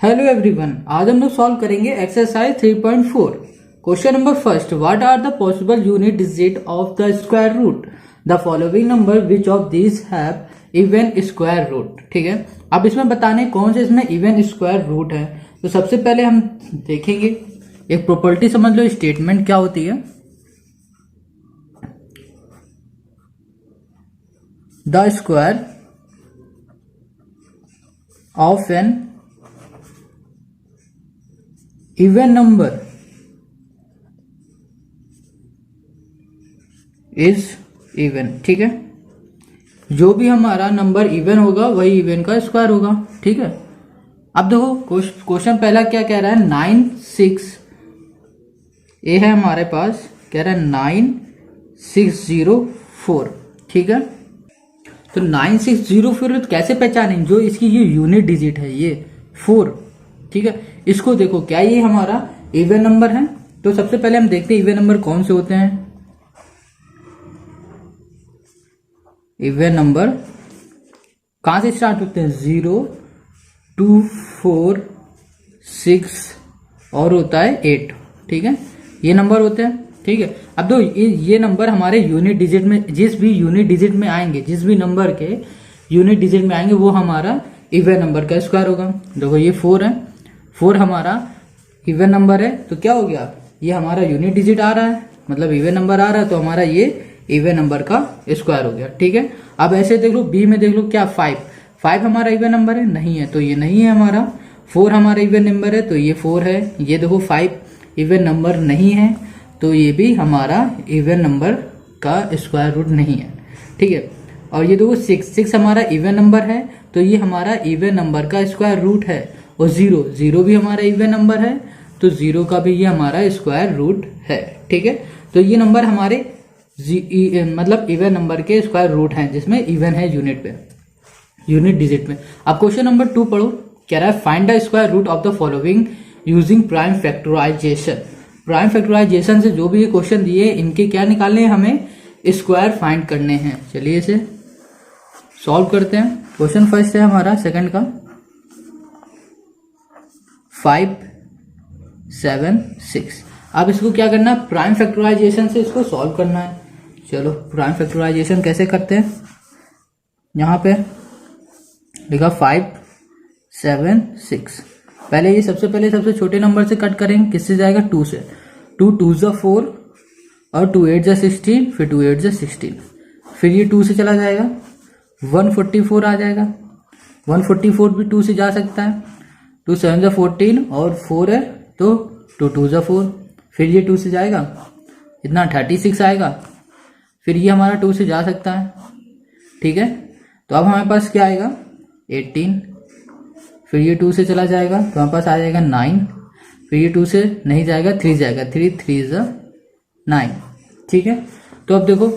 Hello everyone, आज हम लोग सॉल्व करेंगे exercise 3.4। Question number first, what are the possible unit digit of the square root the following number which of this have even square root. ठीक है, अब इसमें बताने कौन से इसमें इवन स्क्वायर रूट है। तो सबसे पहले हम देखेंगे एक प्रॉपर्टी, समझ लो स्टेटमेंट क्या होती है। The square of an even number is even. ठीक है, जो भी हमारा नंबर इवन होगा वही इवन का स्क्वायर होगा। ठीक है, अब देखो क्वेश्चन पहला क्या कह रहा है, 9 6 ए है हमारे पास, कह रहा है 9604। ठीक है, तो 9604 कैसे पहचानेंगे, जो इसकी ये यूनिट डिजिट है ये 4। ठीक है, इसको देखो क्या ये हमारा इवन नंबर है। तो सबसे पहले हम देखते हैं इवन नंबर कौन से होते हैं। इवन नंबर कहां से स्टार्ट होते हैं, 0 2 4 6 और होता है 8। ठीक है, ये नंबर होते हैं। ठीक है, अब दो ये नंबर हमारे यूनिट डिजिट में, जिस भी यूनिट डिजिट में आएंगे, जिस भी नंबर के यूनिट डिजिट में आएंगे वो हमारा इवन नंबर का स्क्वायर होगा। देखो ये 4 है, 4 हमारा इवन नंबर है, तो क्या हो गया, ये हमारा यूनिट डिजिट आ रहा है, मतलब इवन नंबर आ रहा है, तो हमारा ये इवन नंबर का स्क्वायर हो गया। ठीक है, अब ऐसे देख लो, बी में देख लो क्या 5 हमारा इवन नंबर है, नहीं है, तो ये नहीं है हमारा। 4 हमारा इवन नंबर है, तो ये 4 है। ये देखो 5 इवन नंबर नहीं है, तो ये भी हमारा इवन नंबर का स्क्वायर रूट नहीं है। ठीक है, और ये देखो 6 हमारा इवन नंबर है, तो ये हमारा इवन नंबर का स्क्वायर रूट है। और 0 भी हमारा इवन नंबर है, तो 0 का भी ये हमारा स्क्वायर रूट है। ठीक है, तो ये नंबर हमारे मतलब इवन नंबर के स्क्वायर रूट हैं, जिसमें इवन है यूनिट डिजिट में। अब क्वेश्चन नंबर 2 पढ़ो, कह रहा है find the square root of the following using prime factorisation. Prime factorisation से जो भी ये क्वेश्चन दिए, इनके क्या निकालने हैं, हमें स्क्वायर फाइंड करने हैं। चलिए इसे सॉल्व करते हैं। क्वेश्चन फर्स्ट है हमारा सेकंड का 5 7 6। अब इसको क्या करना है, प्राइम फैक्टराइजेशन से इसको सॉल्व करना है। चलो प्राइम फैक्टराइजेशन कैसे करते हैं, यहां पे लिखा 5 7 6। पहले ये सबसे छोटे नंबर से कट करेंगे, किससे जाएगा, 2 से। 2 2 जा 4 और 2 8 जा 16, फिर 2 8 जा 16, फिर ये 2 से चला जाएगा, 144 आ जाएगा। 144 भी 2 से जा सकता है। 2 7 जा 14 और 4 है, तो 2 2 जा 4, फिर ये 2 से जाएगा, इतना 36 आएगा। फिर ये हमारा 2 से जा सकता है। ठीक है, तो अब हमारे पास क्या आएगा, 18, फिर ये 2 से चला जाएगा, तो हमारे पास आ जाएगा 9, फिर ये 2 से नहीं जाएगा, 3 जाएगा, 3 3 जा 9। ठीक है, तो अब देखो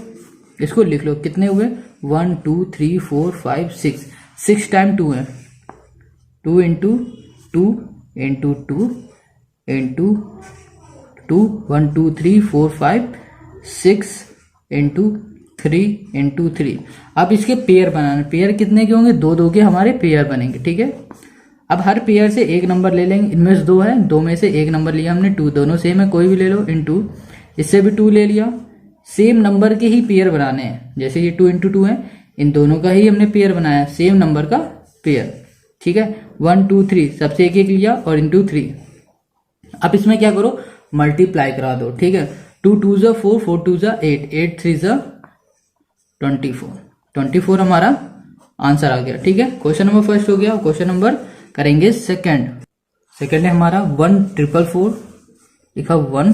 इसको लिख लो, कितने हुए, 1 2 3 4 5 6, 6 टाइम 2 है, 2 into 2 into 2 into 2, 1 2 3 4 5 6 into 3 into 3। अब इसके पेयर बनाना, पेयर कितने के होंगे, 2 2 के हमारे पेयर बनेंगे। ठीक है, अब हर पेयर से एक नंबर ले लेंगे, इनमें से 2 है, 2 में से एक नंबर लिया हमने, 2 दोनों सेम है, कोई भी ले लो, इंटू इससे भी 2 ले लिया। सेम नंबर के ही पेयर बनाने हैं, जैसे ये 2 इंटू 2 है, इन दोनों का ही हमने पेयर बनाया, सेम नंबर का पेयर। ठीक है, 1 2 3 सबसे एक एक लिया और इंटू 3। अब इसमें क्या करो, मल्टीप्लाई करा दो। ठीक है, 2 2 जा 4 4 2 जा 8 8 3 जा 24 हमारा आंसर आ गया। ठीक है, क्वेश्चन नंबर फर्स्ट हो गया। क्वेश्चन नंबर करेंगे सेकंड है हमारा 1444 लिखा 1।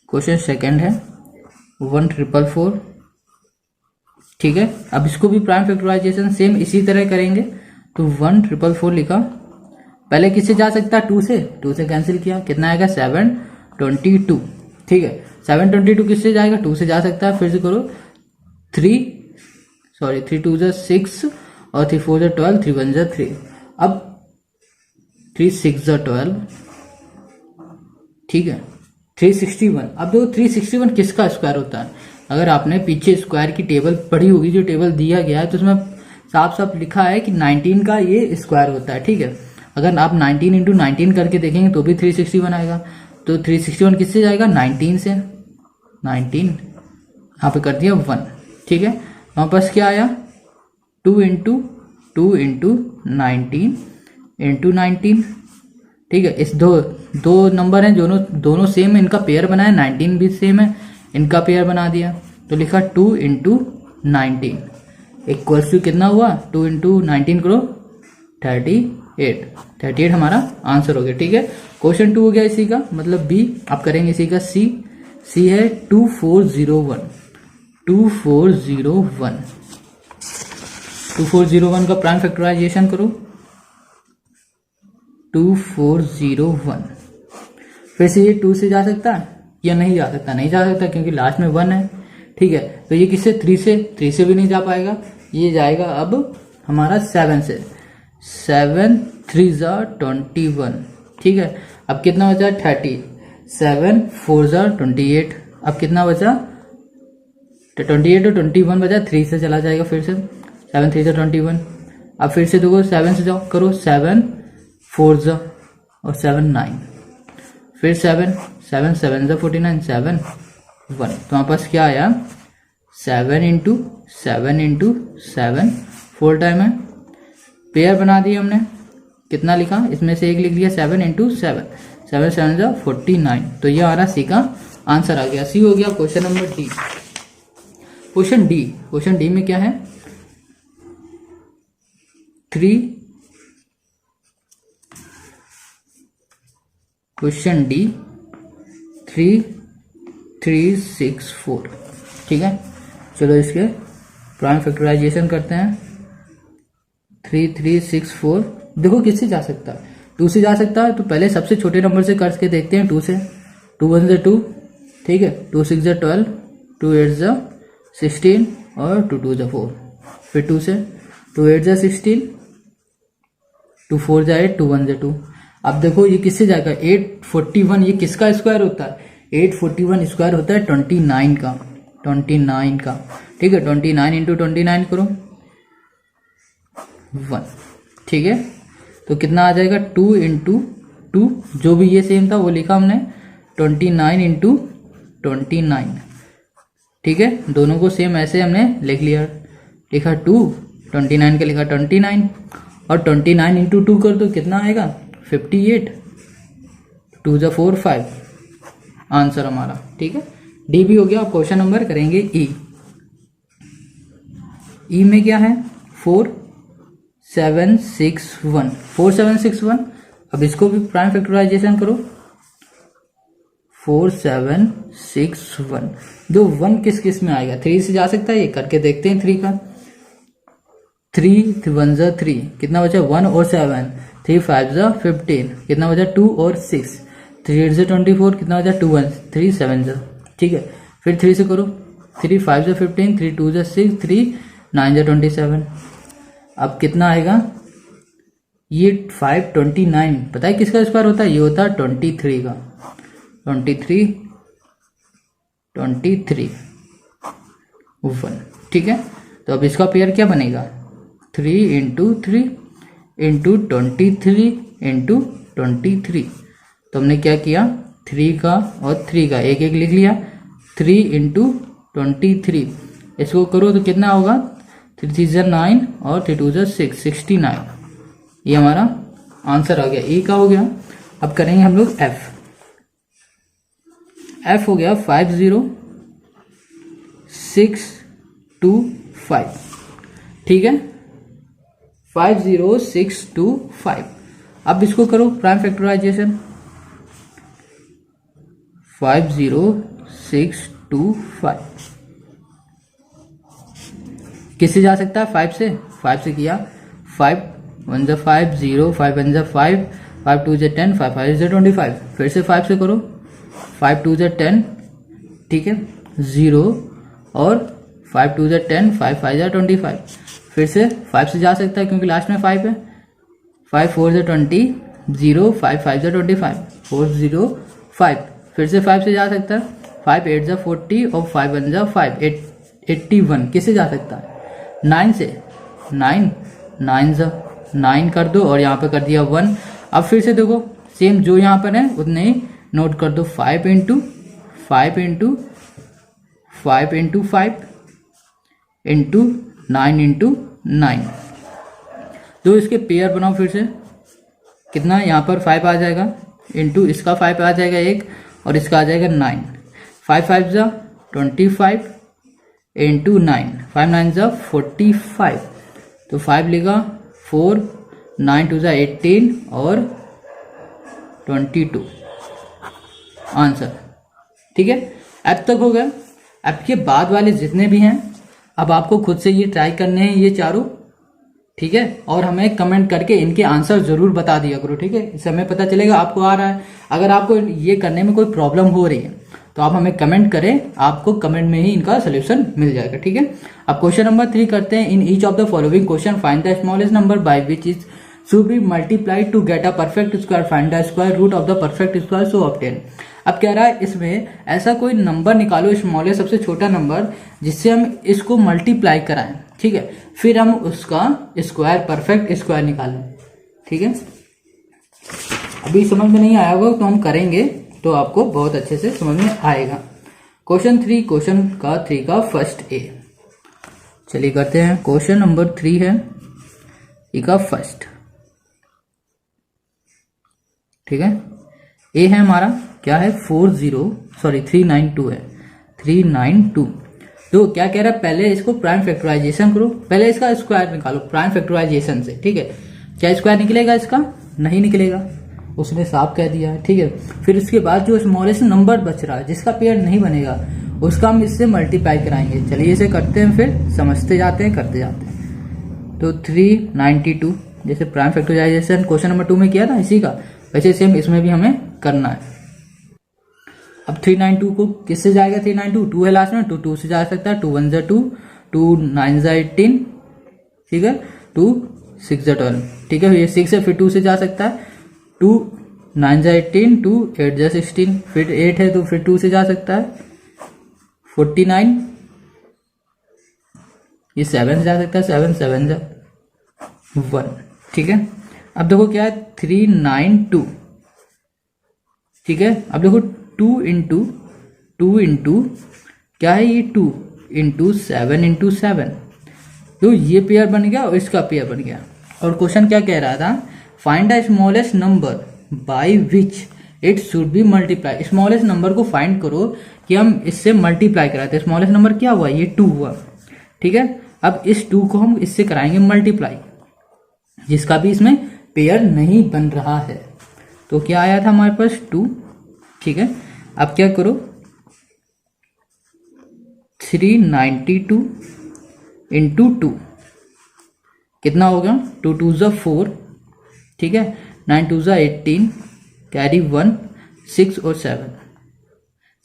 क्वेश्चन सेकंड है 1444। ठीक है, अब इसको भी प्राइम फैक्टराइजेशन सेम इसी तरह करेंगे, तो 1444 लिखा, पहले किससे जा सकता है, 2 से कैंसिल किया, कितना आएगा, 722। ठीक है, 722 किससे जाएगा, 2 से जा सकता है, फिर से करो, 3 2 जा 6 और 3 4 जा 12, 3 1 जा 3, अब 3 6 जा 12। ठीक है, 361। अब देखो 361 किसका स्क्वायर होता है, अगर आपने पीछे स्क्वायर की टेबल पढ़ी होगी, जो टेबल दिया गया है, तो उसमें साफ साफ लिखा है कि 19 का ये स्क्वायर होता है। ठीक है, अगर आप 19 इंटू 19 करके देखेंगे तो भी 361 आएगा। तो 361 किससे जाएगा? 19 से। 19 यहाँ पे कर दिया 1, ठीक है। हमारे पास क्या आया? 2 इंटू 19 इंटू 19, ठीक है। इस दो नंबर हैं, दोनों सेम है, इनका पेयर बनाया, 19 भी सेम है, इनका पेयर बना दिया, तो लिखा 2 इंटू 19 इक्वल्स टू कितना हुआ? 2 इंटू 19 करो 38 हमारा आंसर हो गया, ठीक है। क्वेश्चन 2 हो गया इसी का, मतलब बी। आप करेंगे इसी का सी है 2401। 2401 का प्राइम फैक्टराइजेशन करो। 2401 फिर से ये 2 से जा सकता है या नहीं जा सकता? नहीं जा सकता क्योंकि लास्ट में 1 है, ठीक है। तो ये किससे? 3 से भी नहीं जा पाएगा। ये जाएगा अब हमारा 7 से। 7 3 जा 21, ठीक है। अब कितना बचा? 30। 7 4 जा 28। अब कितना बचा? 28 और 21 बचा, 3 से चला जाएगा फिर से। 7 3 जा 21। अब फिर से देखो 7 से जाओ, करो 7 4 जा और 7 9, फिर 7 7 जा 49, 7 1। तो हमारे पास क्या आया? 7 इंटू 7 4 टाइम है, पेयर बना दिया हमने। कितना लिखा? इसमें से एक लिख लिया 7 इंटू 7 7 जा 49। तो ये हमारा सी का आंसर आ गया। सी हो गया question number D. Question D में क्या है? 3 क्वेश्चन डी 3 3 6 4, ठीक है। चलो इसके प्राइम फैक्टराइजेशन करते हैं। 3 3 6 4 देखो किससे जा सकता है? 2 से जा सकता है, तो पहले सबसे छोटे नंबर से करके देखते हैं 2 से। 2 1 2, ठीक है। 2 6 12, 2 8 16 और 2 2 4। फिर 2 से 2 8 16, 2 4 8, 2 1 2। अब देखो ये किससे जाएगा? 841। ये किसका स्क्वायर होता है? 841 स्क्वायर होता है 29 का, ठीक है। 29 इंटू 29 करो 1, ठीक है। तो कितना आ जाएगा? 2 इंटू 2, जो भी ये सेम था वो लिखा हमने, 29 इंटू 29, ठीक है। दोनों को सेम ऐसे हमने लिख लिया, लिखा 2, 29 का लिखा 29 और 29 इंटू 2 कर दो, कितना आएगा? 58। 2 जा 4 5 आंसर हमारा, ठीक है। डी भी हो गया। आप क्वेश्चन नंबर करेंगे ई में क्या है? 4761। अब इसको भी प्राइम फैक्टराइजेशन करो। 4761 दो 1 किस में आएगा? 3 से जा सकता है, ये करके देखते हैं 3 का। 3 1 जा 3, कितना बचा? 1 और 7, 3 5 जा 15, कितना बचा? 2 और 6, 3 8 जा 24, कितना बचा? 2 1 3 7 जा, ठीक है। फिर 3 से करो। 3 5 जा 15, 3 2 जा 6, 3 9 जा 27। अब कितना आएगा? ये 529 पता है किसका स्क्वायर होता है? ये होता है 23 का। 23 1, ठीक है। तो अब इसका पेयर क्या बनेगा? 3 इंटू 3 इंटू 23 इंटू 23। तो हमने क्या किया? 3 का और 3 का एक एक लिख लिया। 3 इंटू 23 इसको करो तो कितना होगा? 3 3 जा 9 और 3 2 जा 6, 69। ये हमारा आंसर आ गया, ए का हो गया। अब करेंगे हम लोग एफ हो गया 50625, ठीक है। 50625। अब इसको करो प्राइम फैक्टराइजेशन। 50625 किससे जा सकता है? 5 से। 5 से किया 5 1 जा 5 0, 5 1 जा 5, 5 2 जा 10, 5 5 जा 25। फिर से 5 से करो। 5 2 जा 10, ठीक है, 0 और 5 2 जा 10, 5 5 जा 25। फिर से 5 से जा सकता है क्योंकि लास्ट में 5 है। 5 4 जा 20, 0 5 5 जा 25, 4 0 5। फिर से 5 से जा सकता है। 5 8 जा 40 और 5 1 जा 5, 81। किससे जा सकता है? 9 से। 9 9 जा 9 कर दो और यहाँ पे कर दिया 1। अब फिर से देखो सेम जो यहाँ पर है उतने ही नोट कर दो, 5 into 5 into 5 into 5 into 9 into 9। तो इसके पेयर बनाओ फिर से, कितना यहाँ पर 5 आ जाएगा इंटू इसका 5 आ जाएगा 1 और इसका आ जाएगा 9। 5 5 जा 25 इंटू 9, 5 9 जा 45। तो 5 लेगा 4, 9 2 जा 18 और 22 आंसर। ठीक है, अब तक हो गया। अब के बाद वाले जितने भी हैं अब आपको खुद से ये ट्राई करने हैं ये चारों। ठीक है, और हमें कमेंट करके इनके आंसर जरूर बता दिया करो। ठीक है, इससे हमें पता चलेगा आपको आ रहा है। अगर आपको ये करने में कोई प्रॉब्लम हो रही है तो आप हमें कमेंट करें, आपको कमेंट में ही इनका सोल्यूशन मिल जाएगा। ठीक है, अब क्वेश्चन नंबर 3 करते हैं। In each of the following question find the smallest number by which is should be multiplied to get a perfect square, find the square root of the perfect square, so obtain। अब कह रहा है इसमें ऐसा कोई number निकालो smallest सबसे छोटा नंबर जिससे हम इसको मल्टीप्लाई कराएं। ठीक है, फिर हम उसका स्क्वायर परफेक्ट स्क्वायर निकालें। ठीक है, अभी समझ में नहीं आया होगा तो हम करेंगे तो आपको बहुत अच्छे से समझ में आएगा। क्वेश्चन 3, क्वेश्चन का 3 का फर्स्ट ए। चलिए करते हैं। क्वेश्चन नंबर 3 है ए का फर्स्ट। ठीक है, ए है हमारा क्या है 392 है 392। तो क्या कह रहा है, पहले इसको प्राइम फैक्टराइजेशन करो, पहले इसका स्क्वायर निकालो प्राइम फैक्टराइजेशन से। ठीक है, क्या स्क्वायर निकलेगा इसका? नहीं निकलेगा, उसने साफ कह दिया है। ठीक है, फिर उसके बाद जो स्मॉलेस्ट नंबर बच रहा है जिसका पेयर नहीं बनेगा उसका हम इससे मल्टीप्लाई कराएंगे। चलिए इसे करते हैं, फिर समझते जाते हैं करते जाते हैं। तो 392 जैसे प्राइम फैक्टराइजेशन क्वेश्चन नंबर 2 में किया था इसी का, वैसे सेम इसमें भी हमें करना है। अब 392 को किससे जाएगा? 392 2 है लास्ट में, 2 से जा सकता है। 2 1 जा 2, 2 9 जा 18। ठीक है, 2 6 जा 12। ठीक है, ये 6 है फिर 2 से जा सकता है। 2 9 जा 18, 2 8 जा 16, फिर 8 है तो फिर 2 से जा सकता है। 49 ये 7 से जा सकता है, 7 7 जा 1। ठीक है, अब देखो क्या है 392। ठीक है, अब देखो 2 इंटू क्या है ये 2 इंटू 7 इंटू 7। तो ये पेयर बन गया और इसका पेयर बन गया। और क्वेश्चन क्या कह रहा था, find the smallest number by which it should be multiply. Smallest number को फाइंड करो कि हम इससे मल्टीप्लाई कराते हैं। स्मॉलेस्ट नंबर क्या हुआ? ये 2 हुआ। ठीक है, अब इस 2 को हम इससे कराएंगे मल्टीप्लाई, जिसका भी इसमें पेयर नहीं बन रहा है। तो क्या आया था हमारे पास 2। ठीक है, अब क्या करो 392 इंटू 2 कितना होगा? 2 2 जा 4। ठीक है, 9 2 जा 18, कैरी 1 6 और 7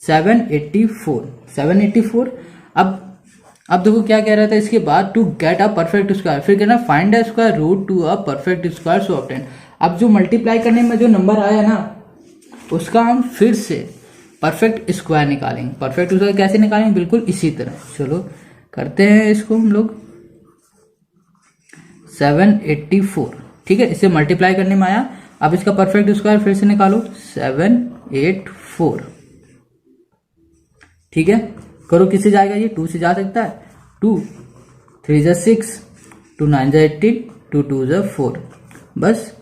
784 784। अब देखो क्या कह रहा था इसके बाद, to get a perfect square, फिर कहना find a square root to a perfect square so obtain. अब जो मल्टीप्लाई करने में जो नंबर आया ना उसका हम फिर से परफेक्ट स्क्वायर निकालेंगे। परफेक्ट स्क्वायर कैसे निकालेंगे? बिल्कुल इसी तरह। चलो करते हैं इसको हम लोग। 784। ठीक है, इसे मल्टीप्लाई करने में आया, अब इसका परफेक्ट स्क्वायर फिर से निकालो 784। ठीक है, करो किससे जाएगा? ये 2 से जा सकता है। 2 3 जा 6, 2 9 जा 18, 2 2 जा 4। बस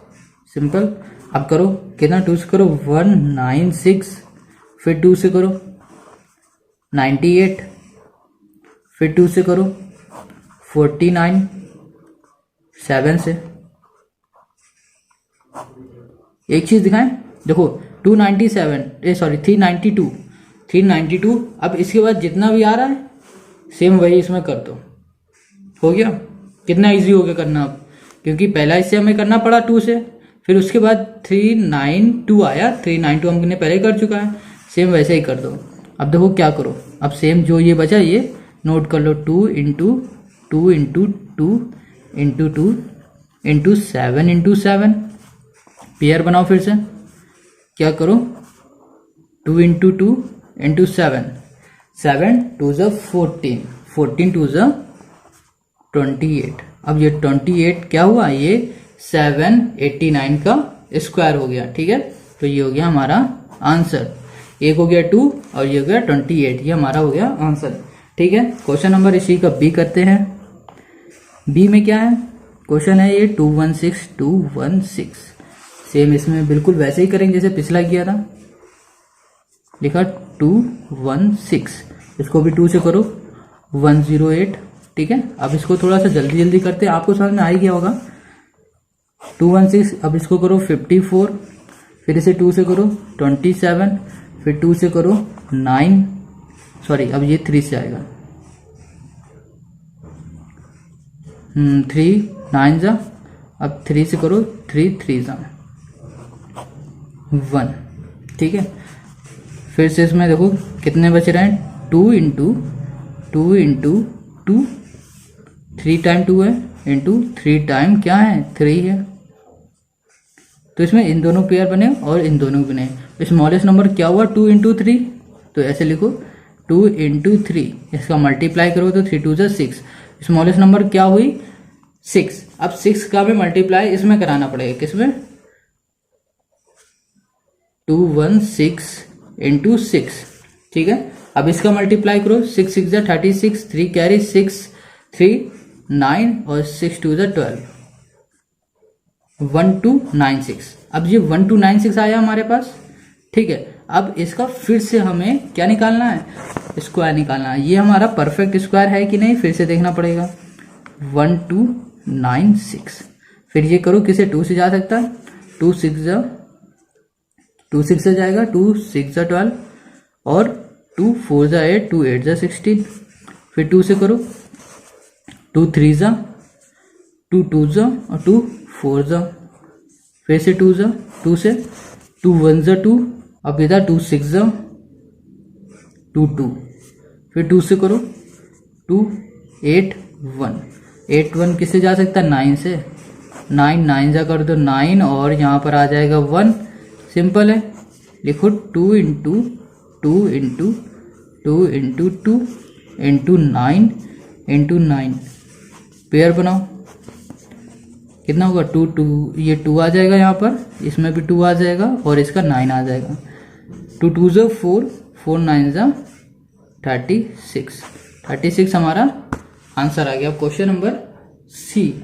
सिंपल। अब करो कितना? 2 से करो 196, फिर 2 से करो 98, फिर 2 से करो 49, 7 से। एक चीज दिखाएं, देखो 392। अब इसके बाद जितना भी आ रहा है सेम वही इसमें कर दो। हो गया? कितना इजी हो गया करना अब, क्योंकि पहला इससे हमें करना पड़ा 2 से, फिर उसके बाद 392 आया। 392 हमने पहले कर चुका है, सेम वैसे ही कर दो। अब देखो क्या करो, अब सेम जो ये बचा ये नोट कर लो। 2 into 2 into 2 into 2 into 7 into 7। Pair बनाओ फिर से। क्या करो 2 इंटू 2 इंटू 7, 7 2 जा 14, 14 2 जा 28। अब ये 28 क्या हुआ? ये 789 का स्क्वायर हो गया। ठीक है, तो ये हो गया हमारा आंसर। एक हो गया 2 और ये हो गया 28, ये हमारा हो गया आंसर। ठीक है, क्वेश्चन नंबर इसी का बी करते हैं। बी में क्या है, क्वेश्चन है ये 216 सेम इसमें बिल्कुल वैसे ही करेंगे जैसे पिछला किया था। लिखा 216, इसको भी 2 से करो 108। ठीक है, अब इसको थोड़ा सा जल्दी जल्दी करते हैं, आपको समझ में आ ही गया होगा। 216, अब इसको करो 54, फिर इसे 2 से करो 27, फिर 2 से करो 9, सॉरी अब ये 3 से आएगा, 3 9 जा, अब 3 से करो 3 3 जा 1। ठीक है, फिर से इसमें देखो कितने बच रहे हैं, 2 इंटू 2 3 टाइम 2 है, इंटू 3 टाइम क्या है 3 है। तो इसमें इन दोनों पेयर बने और इन दोनों बने। स्मॉलेस्ट नंबर क्या हुआ 2 इंटू 3, तो ऐसे लिखो 2 इंटू 3, इसका मल्टीप्लाई करो तो 3 2 6। स्मॉलेस्ट नंबर क्या हुई 6। अब 6 का भी मल्टीप्लाई इसमें कराना पड़ेगा, किसमें 216 इंटू 6। ठीक है, अब इसका मल्टीप्लाई करो 6 6 जा 36, 3 कैरी 6 3 9 और 6 2 जा 12, 1296। अब ये 1296 आया हमारे पास। ठीक है, अब इसका फिर से हमें क्या निकालना है, स्क्वायर निकालना है। ये हमारा परफेक्ट स्क्वायर है कि नहीं फिर से देखना पड़ेगा। 1296, फिर ये करो किसे 2 से जा सकता है, 2 6 से जाएगा, 2 6 जा 12 और 2 4 जा 8, 2 8 जा 16, फिर 2 से करो 2 3 जा, 2 2 जा और 2 4 जा, फिर से 2 जा, 2 से 2 1 जा 2, अब इधर 2 6 जा 2 2, फिर 2 से करो 2 8 1, 8 1 किससे जा सकता है 9 से, 9 9 जा कर दो 9 और यहाँ पर आ जाएगा 1। सिंपल है, लिखो 2 into 2 into 2 into 2 into 9 into 9, pair बनाओ कितना होगा 2 2, ये 2 आ जाएगा यहाँ पर, इसमें भी 2 आ जाएगा और इसका 9 आ जाएगा। 2 2 जा 4, 4 9 जा 36 हमारा आंसर आ गया। क्वेश्चन नंबर सी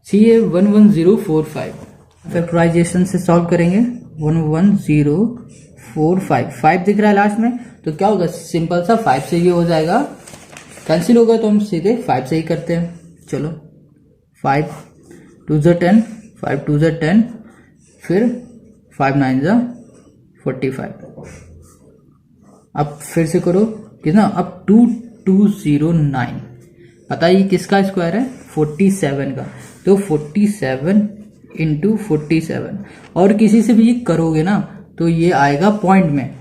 है 11045, फैक्टराइजेशन से सॉल्व करेंगे। 11045, 5 दिख रहा है लास्ट में, तो क्या होगा सिंपल सा 5 से ये हो जाएगा, कैंसिल होगा तो हम सीधे 5 से ही करते हैं। चलो 5 2 जा 10, 5 2 जा 10, फिर 5 9 जा 45। अब फिर से करो कितना, अब 2209, पता ही किसका स्क्वायर है 47 का, तो 47 इंटू 47, और किसी से भी करोगे ना तो ये आएगा पॉइंट में,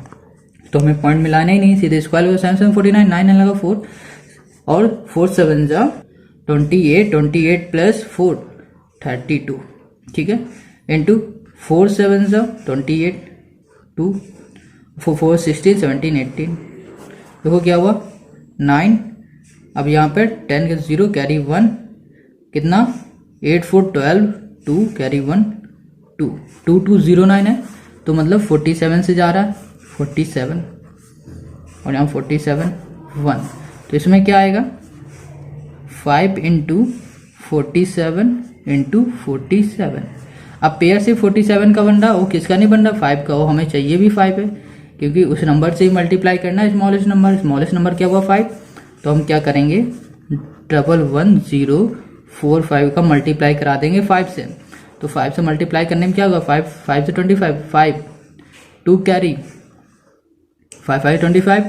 तो हमें पॉइंट मिलाना ही नहीं, सीधे स्क्वायर होगा 7 7 49, 9 9 लगा 4 और 4 7 जा 28, 28 प्लस 4 32। ठीक है, इंटू 4 7 जा 28, 2 4 16 17 18, देखो क्या हुआ 9। अब यहाँ पे 10 के 0 कैरी 1, कितना 8 4 12, 2 कैरी 1 2, 2 2 0 9 है, तो मतलब 47 से जा रहा है 47 और यहाँ 47 1, तो इसमें क्या आएगा 5 इंटू 47 इंटू 47। अब पेयर से 47 का बन रहा, वो किसका नहीं बन रहा 5 का, वो हमें चाहिए भी 5 है क्योंकि उस नंबर से ही मल्टीप्लाई करना है स्मॉलेस्ट नंबर क्या हुआ 5, तो हम क्या करेंगे 11045 का मल्टीप्लाई करा देंगे 5 से, तो 5 से मल्टीप्लाई करने में क्या होगा 5 5 से 25, 5 2 कैरी 5 5 25,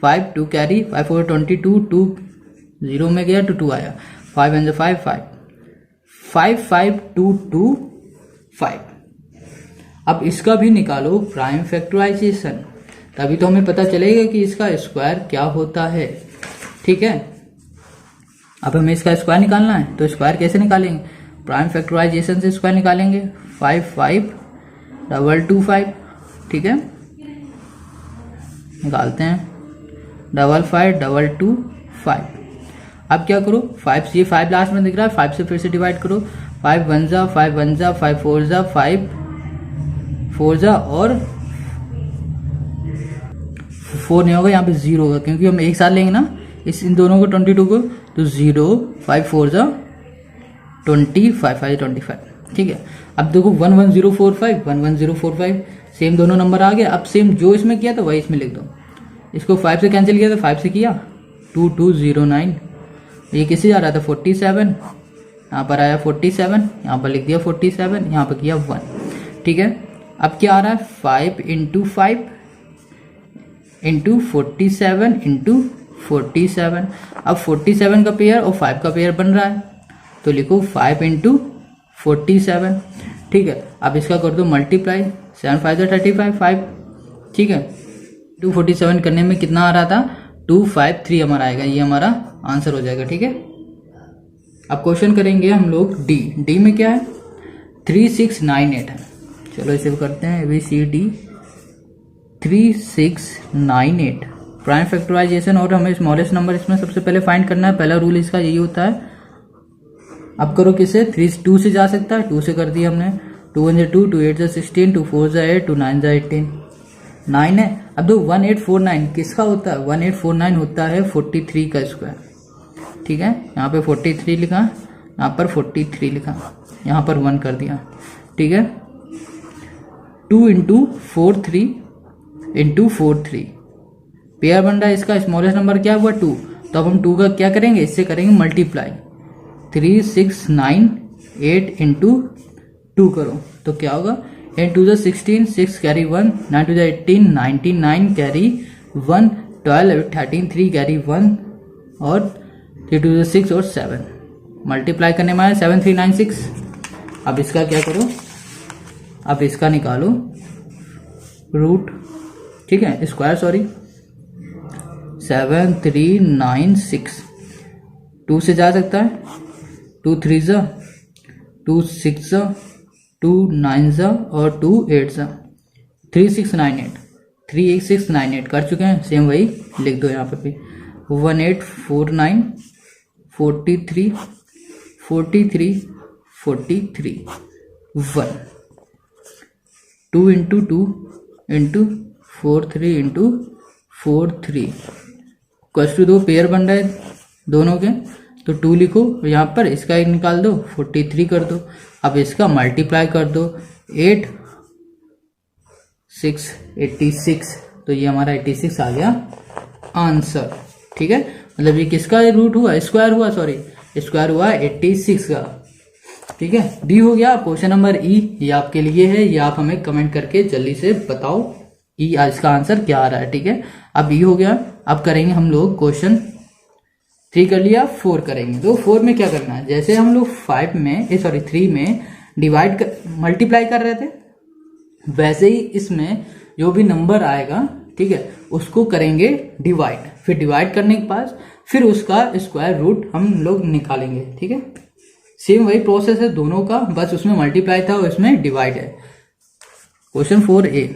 5 2 कैरी 5 4 22, 2 0 में गया तो 2 आया, 5 and 5 5 5 5 2 2 5। अब इसका भी निकालो प्राइम फैक्टराइजेशन, तभी तो हमें पता चलेगा कि इसका स्क्वायर क्या होता है। ठीक है, अब हमें इसका स्क्वायर निकालना है, तो स्क्वायर कैसे निकालेंगे, प्राइम फैक्टराइजेशन से स्क्वायर निकालेंगे 5 5 2 2 5। ठीक है, निकालते हैं 5 5 2 2 5। अब क्या करो 5 से, ये 5 लास्ट में दिख रहा है, 5 से फिर से डिवाइड करो, 5 1 जा 5 1 जा 5 4 जा 5 4 जा और 4 नहीं होगा, यहाँ पे 0 होगा क्योंकि हम एक साथ लेंगे ना इन दोनों को 22 को, तो 0 5 4 जा 25 5 25, ठीक है। अब देखो 11045 11045 सेम दोनों नंबर आ गए। अब सेम जो इसमें किया था वही इसमें लिख दो। इसको 5 से कैंसिल किया था, 5 से किया 2209, ये किससे जा रहा था 47, यहाँ पर आया 47, यहाँ पर लिख दिया 47, यहाँ पर किया 1, ठीक है। अब क्या आ रहा है 5 इंटू 5 इंटू 47 इंटू 47। अब 47 का पेयर और 5 का पेयर बन रहा है, तो लिखो 5 इंटू 47, ठीक है। अब इसका कर दो मल्टीप्लाई, 7 5 35 5, ठीक है। 247 करने में कितना आ रहा था 253 हमारा आएगा, ये हमारा आंसर हो जाएगा, ठीक है। अब क्वेश्चन करेंगे हम लोग डी में क्या है 3698 है। चलो इसे करते हैं ABCD 3698 प्राइम फैक्टराइजेशन, और हमें स्मॉलेस्ट नंबर इसमें सबसे पहले फाइंड करना है। पहला रूल इसका यही होता है। अब करो किसे 2 से जा सकता है, 2 से कर दिया हमने, 2 1 2 2 8 16 2 4 8 2 9 18 9 है। अब दो 1849 किसका होता है, 1849 होता है 43 का स्क्वायर, ठीक है। यहाँ पे 43 लिखा, यहाँ पर 43 लिखा, यहाँ पर 1 कर दिया, ठीक है। 2 इंटू 4 3 इंटू 4 3 पेयर बन रहा है। इसका स्मॉलेस्ट नंबर क्या हुआ 2, तो अब हम 2 का क्या करेंगे, इससे करेंगे मल्टीप्लाई, 3698 इंटू 2 करो तो क्या होगा 8 2 16 6 कैरी 1 9 2 18 99 कैरी 1 12 13 3 कैरी 1 और 3 2 6 और 7 मल्टीप्लाई करने में आया 7396। अब इसका क्या करो, अब इसका निकालो रूट, ठीक है, स्क्वायर सॉरी 7396। 2 से जा सकता है, 2 3 जा 2 6 जा 2 9 जा और 2 8 जा 3698 38698 कर चुके हैं। सेम वही लिख दो यहाँ पे भी 1849 43 43 43 1 2 into 2 into 4 3 into 4 3 question 2 pair बन रहा है दोनों के, तो 2 लिखो यहाँ पर, इसका एक निकाल दो 43 कर दो। अब इसका मल्टीप्लाई कर दो 8 6 86, तो ये हमारा 86 आ गया आंसर, ठीक है। मतलब ये किसका रूट हुआ, स्क्वायर हुआ, सॉरी स्क्वायर हुआ 86 का, ठीक है। डी हो गया। क्वेश्चन नंबर ई, ये आपके लिए है, ये आप हमें कमेंट करके जल्दी से बताओ ई इसका आंसर क्या आ रहा है, ठीक है। अब ई हो गया। अब करेंगे हम लोग क्वेश्चन 3 कर लिया, 4 करेंगे। तो 4 में क्या करना है, जैसे हम लोग 3 में डिवाइड मल्टीप्लाई कर रहे थे, वैसे ही इसमें जो भी नंबर आएगा, ठीक है, उसको करेंगे डिवाइड। फिर डिवाइड करने के बाद फिर उसका स्क्वायर रूट हम लोग निकालेंगे, ठीक है। सेम वही प्रोसेस है दोनों का, बस उसमें मल्टीप्लाई था और इसमें डिवाइड है। क्वेश्चन 4A,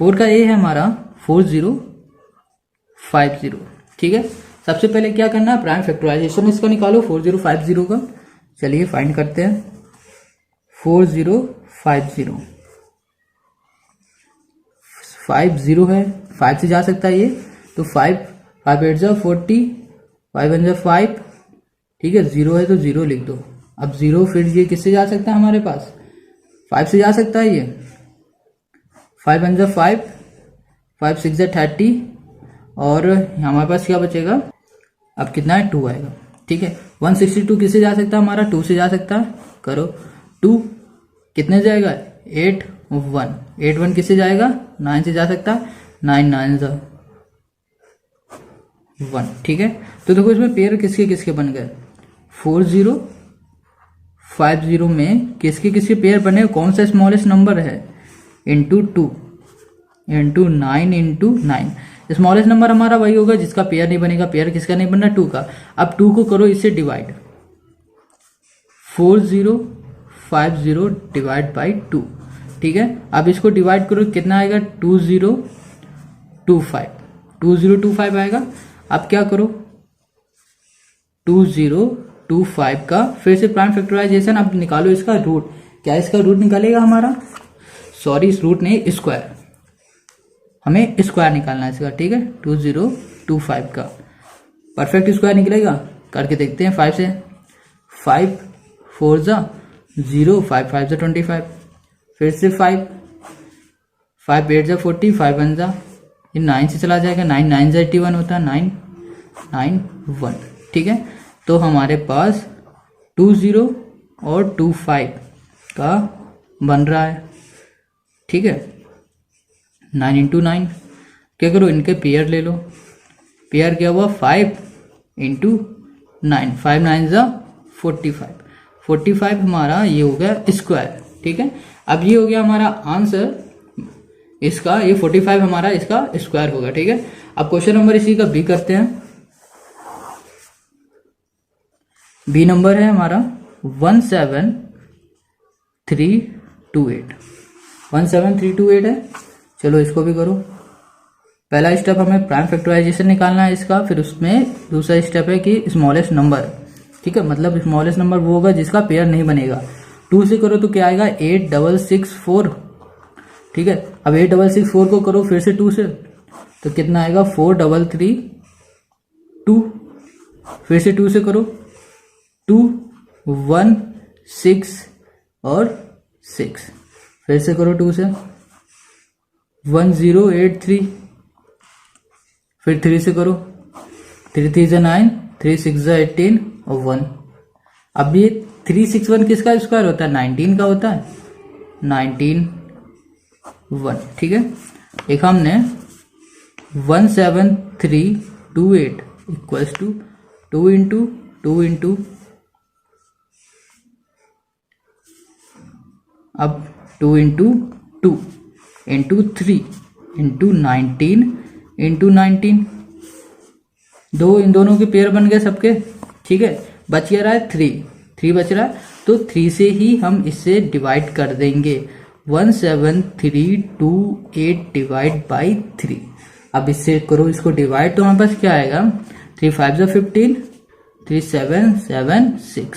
फोर का ए है हमारा 4050, ठीक है। सबसे पहले क्या करना है, प्राइम फैक्टराइजेशन इसका निकालो 4050 का। चलिए फाइंड करते हैं 4050 50 है, 5 से जा सकता है ये, तो 5 5 8 जा 40 5 1 जा 5, ठीक है। 0 है तो 0 लिख दो। अब 0 फिर ये किससे जा सकता है, हमारे पास 5 से जा सकता है ये, 5 1 जा 5 5 6 जा 30 और हमारे पास क्या बचेगा, अब कितना है 2 आएगा, ठीक है। 162 किससे जा सकता है, हमारा 2 से जा सकता है, करो 2 कितने जाएगा 8 1 किससे जाएगा 9 से जा सकता है, 9 9 जा 1, ठीक है। तो देखो इसमें पेयर किसके किसके बन गए, 4050 में किसके किसके पेयर बने, कौन सा स्मॉलेस्ट नंबर है, into 2 into 9 into 9। Smallest number हमारा वही होगा जिसका पेयर नहीं बनेगा। पेयर किसका नहीं बनना, 2 का। अब 2 को करो इससे डिवाइड, 4050 डिवाइड बाई 2, ठीक है। अब इसको डिवाइड करो कितना आएगा 2025 आएगा। अब क्या करो, 2025 का फिर से प्राइम फैक्टराइजेशन, अब निकालो इसका रूट। क्या इसका रूट निकालेगा हमारा, सॉरी रूट नहीं, स्क्वायर, हमें स्क्वायर निकालना है इसका, ठीक है। 2025 का परफेक्ट स्क्वायर निकलेगा, करके देखते हैं 5 से। 5 4 ज़ा 0, 5 5 ज़ा 25, फिर से 5 5 8 ज़ा 40, 5 1 ज़ा, ये 9 से चला जाएगा, 9 9 ज़ा 81 होता है, 9 9 1, ठीक है। तो हमारे पास 20 और 25 का बन रहा है, ठीक है। 9 इंटू 9, क्या करो इनके पेयर ले लो, पेयर क्या हुआ 5 इंटू 9, 5 9 ज़ा 45, 45 हमारा ये हो गया स्क्वायर, ठीक है। अब ये हो गया हमारा आंसर इसका, ये 45 हमारा इसका स्क्वायर होगा, ठीक है। अब क्वेश्चन नंबर इसी का बी करते हैं। बी नंबर है हमारा 17328, 17328 है। चलो इसको भी करो। पहला स्टेप हमें प्राइम फैक्टराइजेशन निकालना है इसका, फिर उसमें दूसरा स्टेप है कि स्मॉलेस्ट नंबर, ठीक है, मतलब स्मॉलेस्ट नंबर वो होगा जिसका पेयर नहीं बनेगा। 2 से करो तो क्या आएगा 8664, ठीक है। अब 8664 को करो फिर से 2 से, तो कितना आएगा 4332, फिर से 2 से करो 2 1 6 और 6, फिर से करो 2 से 1083, फिर 3 से करो 3 3 ज़ा 9, 3 6 ज़ा 18 और 1। अब ये 361 किसका स्क्वायर होता है, 19 का होता है, 19 1, ठीक है। एक हमने 17328 इक्वल्स टू 2 इंटू 2 इंटू, अब 2 इंटू 2 इंटू 3 इंटू 19 इंटू 19, दो इन दोनों के पेयर बन गए सबके, ठीक है। बच गया रहा है 3 बच रहा है, तो 3 से ही हम इसे डिवाइड कर देंगे, 17328 डिवाइड बाई 3। अब इससे करो इसको डिवाइड, तो हमारे पास क्या आएगा 3 5 ज़ा 15, 3 7 7 6,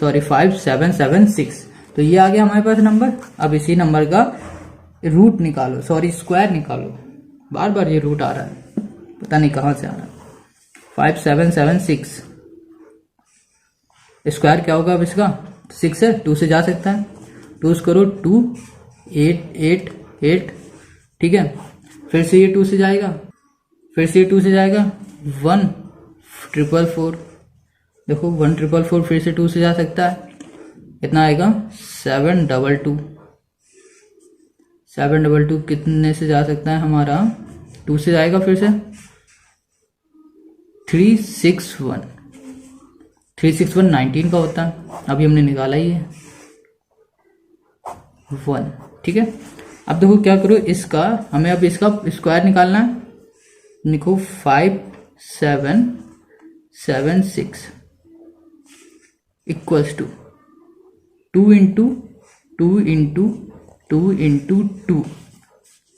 सॉरी 5 7 7 6, तो ये आ गया हमारे पास नंबर। अब इसी नंबर का रूट निकालो, सॉरी स्क्वायर निकालो, बार बार ये रूट आ रहा है, पता नहीं कहाँ से आ रहा है। 5776 स्क्वायर क्या होगा अब इसका, 6 है, 2 से जा सकता है, 2 से करो 2 8 8 8, ठीक है। फिर से ये 2 से जाएगा, फिर से ये 2 से जाएगा 1444, देखो 1444 फिर से 2 से जा सकता है, कितना आएगा 722, 722 कितने से जा सकता है हमारा, 2 से जाएगा, फिर से 361, 361 19 का होता है, अभी हमने निकाला ही है 1, ठीक है। अब देखो क्या करो इसका, हमें अब इसका स्क्वायर निकालना है, लिखो 5776 equals to 2 into 2 into 2 into 2,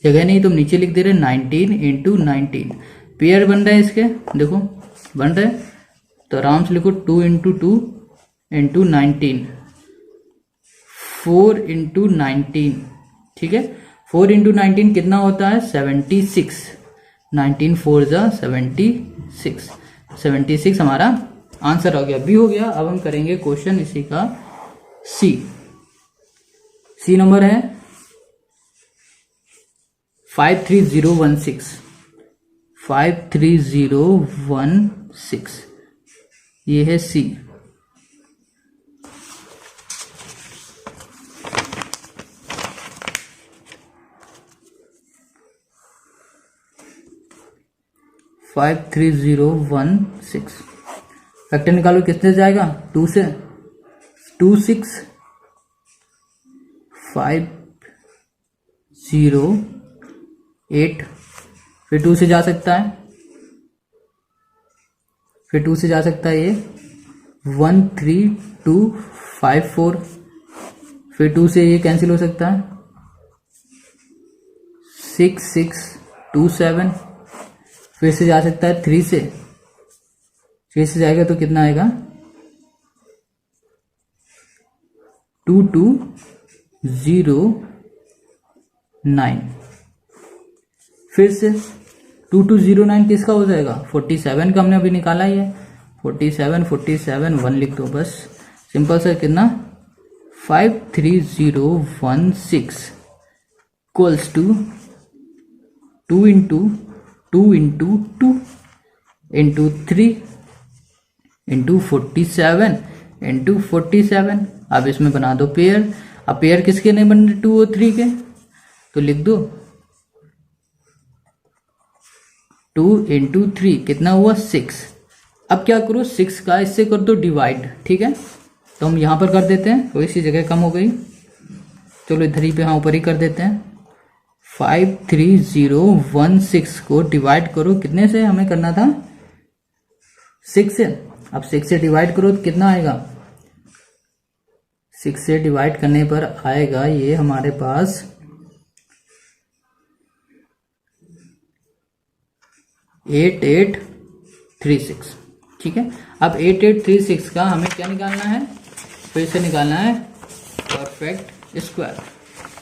जगह नहीं तो नीचे लिख दे रहे 19 इंटू 19, पेयर बन रहे हैं इसके, देखो बन रहे, तो आराम से लिखो 2 इंटू 2 इंटू 19, 4 इंटू 19, ठीक है। 4 इंटू 19 कितना होता है 76, 19 4 ज़ा 76, 76 हमारा आंसर हो गया, बी हो गया। अब हम करेंगे क्वेश्चन इसी का सी नंबर है 53016, 53016, ये है सी। फाइव 3016 फैक्टर निकालो, किससे जाएगा 2 से, 2 6 5 0 8, फिर 2 से जा सकता है, फिर 2 से जा सकता है ये 1 3 2 5 4, फिर 2 से ये कैंसिल हो सकता है 6 6 2 7, फिर से जा सकता है 3 से, 3 से जाएगा तो कितना आएगा 2209। फिर से 2209 किसका हो जाएगा 47 का, हमने अभी निकाला ही है। 47 1 लिख दो बस, सिंपल सा। कितना 53016 equals to 2 into 2 into 2 into 3 into 47 into 47। अब इसमें बना दो पेयर। अब पेयर किसके नहीं बन रहे 2 और 3 के, तो लिख दो 2 इंटू 3 कितना हुआ 6। अब क्या करो 6 का इससे कर दो डिवाइड, ठीक है। तो हम यहाँ पर कर देते हैं, थोड़ी सी जगह कम हो गई, चलो इधर ही पे हाँ ऊपर ही कर देते हैं। 53016 को डिवाइड करो कितने से, हमें करना था 6 से। अब 6 से डिवाइड करो तो कितना आएगा, 6 से डिवाइड करने पर आएगा ये हमारे पास 8836, ठीक है। अब 8836 का हमें क्या निकालना है, फिर से निकालना है परफेक्ट स्क्वायर,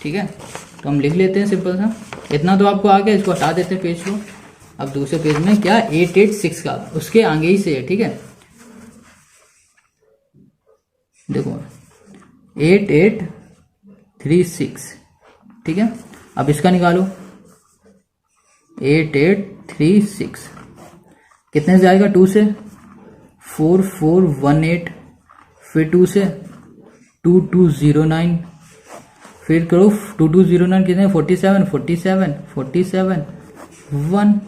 ठीक है। तो हम लिख लेते हैं सिंपल सा, इतना तो आपको आ गया, इसको हटा देते हैं पेज को। अब दूसरे पेज में क्या 886 का उसके आगे ही से है, ठीक है। देखो 8836, ठीक है। अब इसका निकालो 8836 कितने से आएगा 2 से 4418, फिर 2 से 2209, फिर करो 2209 कितने 47 47 47 1।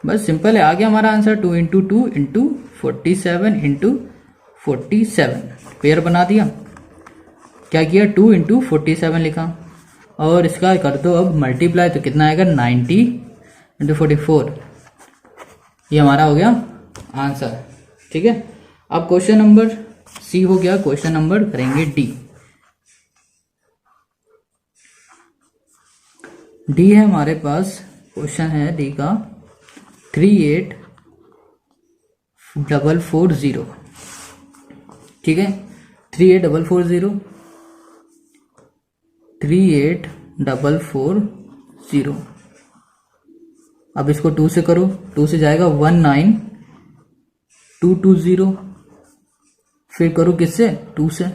बस सिंपल है, आ गया हमारा answer. 2 into 2 into 47 into 47 pair बना दिया। क्या किया 2 इंटू 47 लिखा, और इसका कर दो अब मल्टीप्लाई, तो कितना आएगा 90 इंटू 44। ये हमारा हो गया आंसर, ठीक है। अब क्वेश्चन नंबर सी हो गया, क्वेश्चन नंबर करेंगे डी। डी है हमारे पास, क्वेश्चन है डी का 38440, ठीक है। 38440 38440। अब इसको 2 से करो, 2 से जाएगा 19220, फिर करो किससे 2 से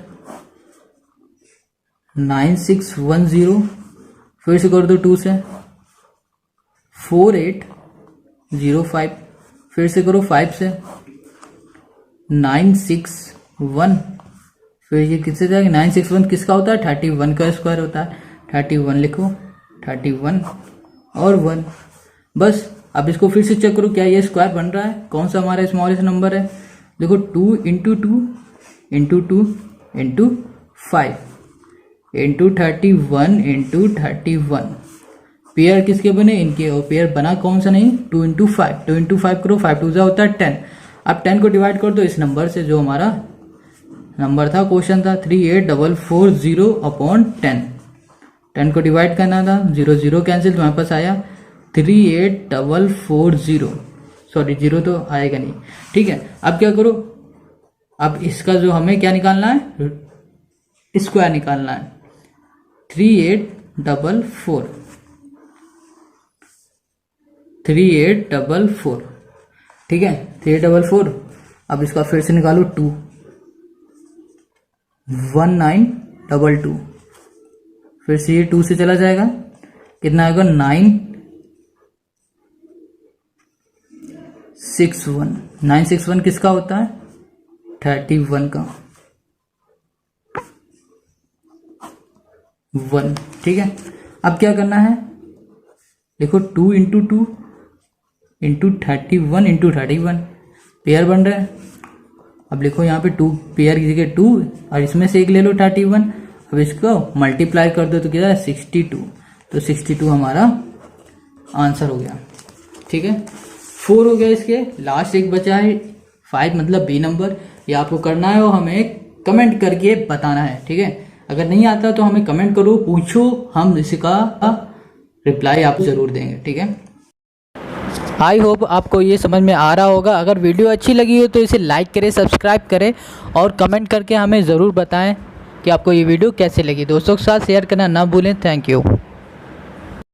9610, फिर से कर दो 2 से 4805, फिर से करो 5 से 961, फिर ये किससे जाएगा 961 किसका होता है 31 का स्क्वायर होता है। 31 लिखो, 31 और 1। बस अब इसको फिर से चेक करो क्या ये स्क्वायर बन रहा है, कौन सा हमारा स्मॉलेस्ट नंबर है। देखो 2 into 2 into 2 into 5 into 31 into 31। Pair किसके बने इनके, और पेयर बना कौन सा नहीं 2 इंटू 5। 2 इंटू 5 करो, 5 2 होता है 10। अब 10 को डिवाइड कर दो इस नंबर से, जो हमारा नंबर था, क्वेश्चन था 38440 अपॉन 10। 10 को डिवाइड करना था, 0 0 कैंसिल, तुम्हारे पास आया 38440। सॉरी 0 तो आएगा नहीं, ठीक है। अब क्या करो, अब इसका जो हमें क्या निकालना है स्क्वायर निकालना है। 3844, ठीक है 3844। अब इसका फिर से निकालो 2 1922, फिर से ये 2 से चला जाएगा, कितना आएगा 961। 961 किसका होता है 31 का 1, ठीक है। अब क्या करना है, देखो 2 इंटू 2 इंटू 31 इंटू 31 पेयर बन रहा है। अब लिखो यहाँ पे 2 पेयर की जगह 2 और इसमें से एक ले लो 31। अब इसको मल्टीप्लाई कर दो तो क्या है 62, तो 62 हमारा आंसर हो गया, ठीक है। 4 हो गया, इसके लास्ट एक बचा है 5 मतलब बी नंबर। ये आपको करना है और हमें कमेंट करके बताना है, ठीक है। अगर नहीं आता तो हमें कमेंट करो, पूछो, हम इसका रिप्लाई आप जरूर देंगे, ठीक है। आई होप आपको ये समझ में आ रहा होगा। अगर वीडियो अच्छी लगी हो तो इसे लाइक करें, सब्सक्राइब करें और कमेंट करके हमें ज़रूर बताएं कि आपको ये वीडियो कैसे लगी। दोस्तों के साथ शेयर करना ना भूलें। Thank you.